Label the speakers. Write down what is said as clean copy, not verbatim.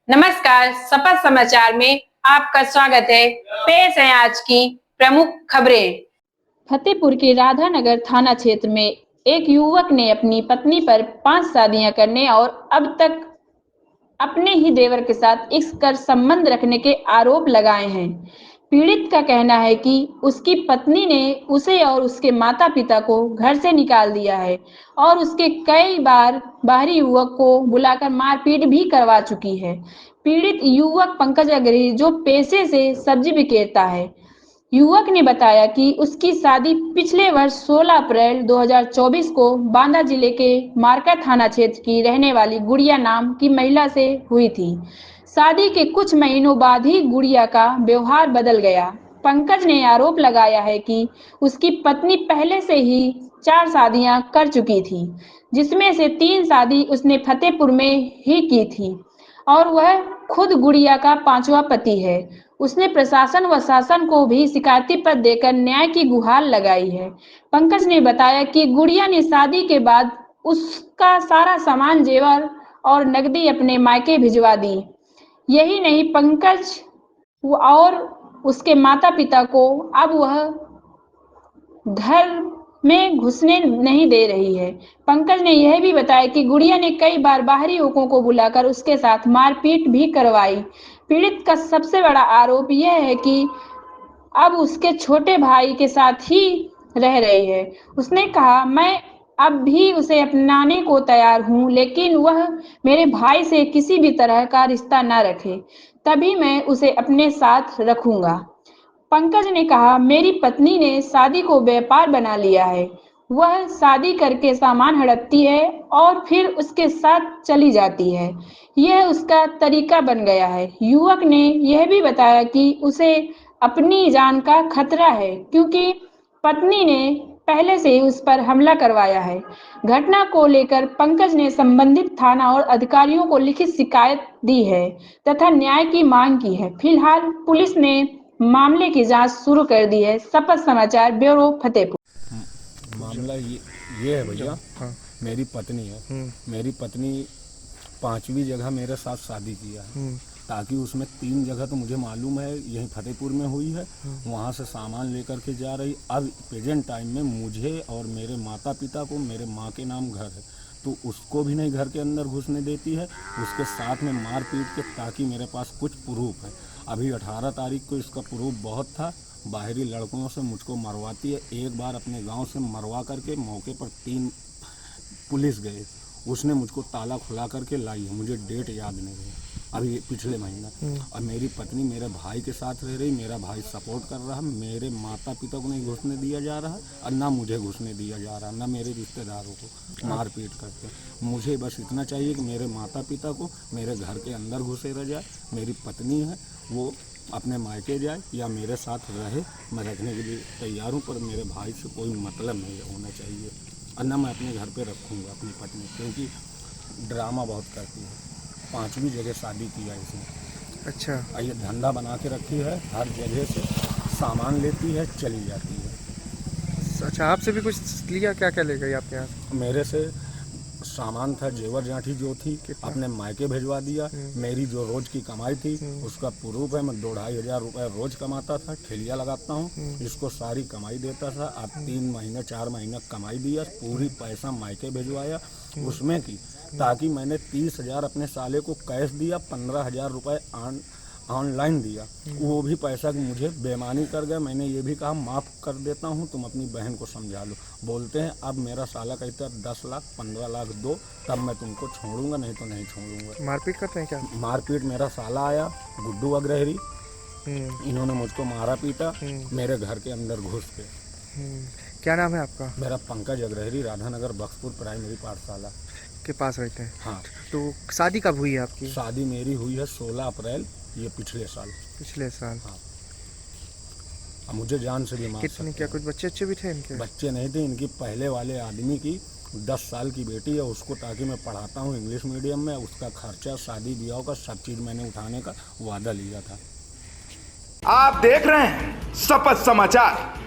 Speaker 1: नमस्कार, शपथ समाचार में आपका स्वागत है। पेश है आज की प्रमुख खबरें। फतेहपुर के राधानगर थाना क्षेत्र में एक युवक ने अपनी पत्नी पर 5 शादियां करने और अब तक अपने ही देवर के साथ इश्क कर संबंध रखने के आरोप लगाए हैं। पीड़ित का कहना है कि उसकी पत्नी ने उसे और उसके माता-पिता को घर से निकाल दिया है और उसके कई बार बाहरी युवक को बुलाकर मारपीट भी करवा चुकी है। पीड़ित युवक पंकज अग्रही, जो पेशे से सब्जी विक्रेता है, युवक ने बताया कि उसकी शादी पिछले वर्ष 16 अप्रैल 2024 को बांदा जिले के मार्का थाना क्षेत्र की रहने वाली गुड़िया नाम की महिला से हुई थी। शादी के कुछ महीनों बाद ही गुड़िया का व्यवहार बदल गया। पंकज ने आरोप लगाया है कि उसकी पत्नी पहले से ही 4 शादियां कर चुकी थी, जिसमें से 3 शादी उसने फतेहपुर में ही की थी और वह खुद गुड़िया का 5वां पति है। उसने प्रशासन व शासन को भी शिकायती पत्र देकर न्याय की गुहार लगाई है। पंकज ने बताया कि गुड़िया ने शादी के बाद उसका सारा सामान, जेवर और नकदी अपने मायके भिजवा दी। यही नहीं, पंकज और उसके माता-पिता को अब वह घर में घुसने नहीं दे रही है। पंकज ने यह भी बताया कि गुड़िया ने कई बार बाहरी युवकों को बुलाकर उसके साथ मारपीट भी करवाई। पीड़ित का सबसे बड़ा आरोप यह है कि अब उसके छोटे भाई के साथ ही रह रही है। उसने कहा, मैं अब भी उसे अपनाने को तैयार हूँ, लेकिन वह मेरे भाई से किसी भी तरह का रिश्ता न रखे, तभी मैं उसे अपने साथ रखूंगा। पंकज ने कहा, मेरी पत्नी ने शादी को व्यापार बना लिया है। वह शादी करके सामान हड़पती है और फिर उसके साथ चली जाती है। यह उसका तरीका बन गया है। युवक ने यह भी बताया कि उसे अपनी जान का खतरा है, क्योंकि पत्नी ने पहले से ही उस पर हमला करवाया है। घटना को लेकर पंकज ने संबंधित थाना और अधिकारियों को लिखित शिकायत दी है तथा न्याय की मांग की है। फिलहाल पुलिस ने मामले की जांच शुरू कर दी है। शपथ समाचार ब्यूरो, फतेहपुर।
Speaker 2: मामला ये है भैया, मेरी पत्नी है। मेरी पत्नी 5वीं जगह मेरे साथ शादी किया है, ताकि उसमें 3 जगह तो मुझे मालूम है यहीं फतेहपुर में हुई है। वहाँ से सामान लेकर के जा रही। अब प्रेजेंट टाइम में मुझे और मेरे माता पिता को, मेरे माँ के नाम घर है, तो उसको भी नहीं घर के अंदर घुसने देती है। उसके साथ में मार पीट के, ताकि मेरे पास कुछ प्रूफ है। अभी 18 तारीख को इसका प्रूफ बहुत था। बाहरी लड़कों से मुझको मरवाती है। एक बार अपने गांव से मरवा करके मौके पर 3 पुलिस गए, उसने मुझको ताला खुला करके लाई है। मुझे डेट याद नहीं है, अभी पिछले महीना। और मेरी पत्नी मेरे भाई के साथ रह रही। मेरा भाई सपोर्ट कर रहा है। मेरे माता पिता को नहीं घुसने दिया जा रहा और ना मुझे घुसने दिया जा रहा, ना मेरे रिश्तेदारों को मारपीट करके। मुझे बस इतना चाहिए कि मेरे माता पिता को मेरे घर के अंदर घुसे रह जाए। मेरी पत्नी है, वो अपने मायके जाए या मेरे साथ रहे। मैं रखने के लिए तैयार हूँ, पर मेरे भाई से कोई मतलब नहीं होना चाहिए। और ना मैं अपने घर पे रखूँगा अपनी पत्नी, क्योंकि ड्रामा बहुत करती है। 5वीं जगह शादी किया इसने।
Speaker 3: अच्छा,
Speaker 2: ये धंधा बना के रखी है। हर जगह से सामान लेती है, चली जाती है।
Speaker 3: अच्छा, आपसे भी कुछ लिया? क्या क्या ले गई आपके यहाँ?
Speaker 2: मेरे से सामान था, जेवर जाठी जो थी, अपने मायके भिजवा दिया। मेरी जो रोज की कमाई थी उसका प्रूफ है। मैं 2-2.5 हज़ार रुपये रोज कमाता था, ठेलिया लगाता हूँ। इसको सारी कमाई देता था। अब 3 महीने 4 महीने कमाई दिया, पूरी पैसा मायके भिजवाया उसमें की, ताकि मैंने 30,000 अपने साले को कैश दिया, 15,000 रुपये ऑनलाइन दिया। वो भी पैसा मुझे बेईमानी कर गए। मैंने ये भी कहा, माफ़ कर देता हूँ, तुम अपनी बहन को समझा लो। बोलते हैं अब मेरा साला कहता है 10 लाख 15 लाख दो, तब मैं तुमको छोड़ूंगा, नहीं तो नहीं छोड़ूंगा।
Speaker 3: मारपीट करते हैं क्या?
Speaker 2: मारपीट, मेरा साला आया, गुड्डू अग्रहरी, इन्होंने मुझको मारा पीटा मेरे घर के अंदर घुस के।
Speaker 3: क्या नाम है आपका?
Speaker 2: मेरा पंकज अग्रहरी, राधानगर बक्सपुर प्राइमरी पाठशाला
Speaker 3: के पास रहते हैं।
Speaker 2: हाँ।
Speaker 3: तो शादी कब हुई है आपकी?
Speaker 2: शादी मेरी हुई है 16 अप्रैल, ये पिछले साल।
Speaker 3: पिछले साल?
Speaker 2: हाँ। अब मुझे जान से भी मार
Speaker 3: कितने, क्या कुछ बच्चे अच्छे भी थे इनके?
Speaker 2: बच्चे नहीं थे। इनकी पहले वाले आदमी की 10 साल की बेटी है, उसको ताकि मैं पढ़ाता हूँ इंग्लिश मीडियम में, उसका खर्चा, शादी ब्याह का सब चीज़ मैंने उठाने का वादा लिया था।
Speaker 4: आप देख रहे हैं शपथ समाचार।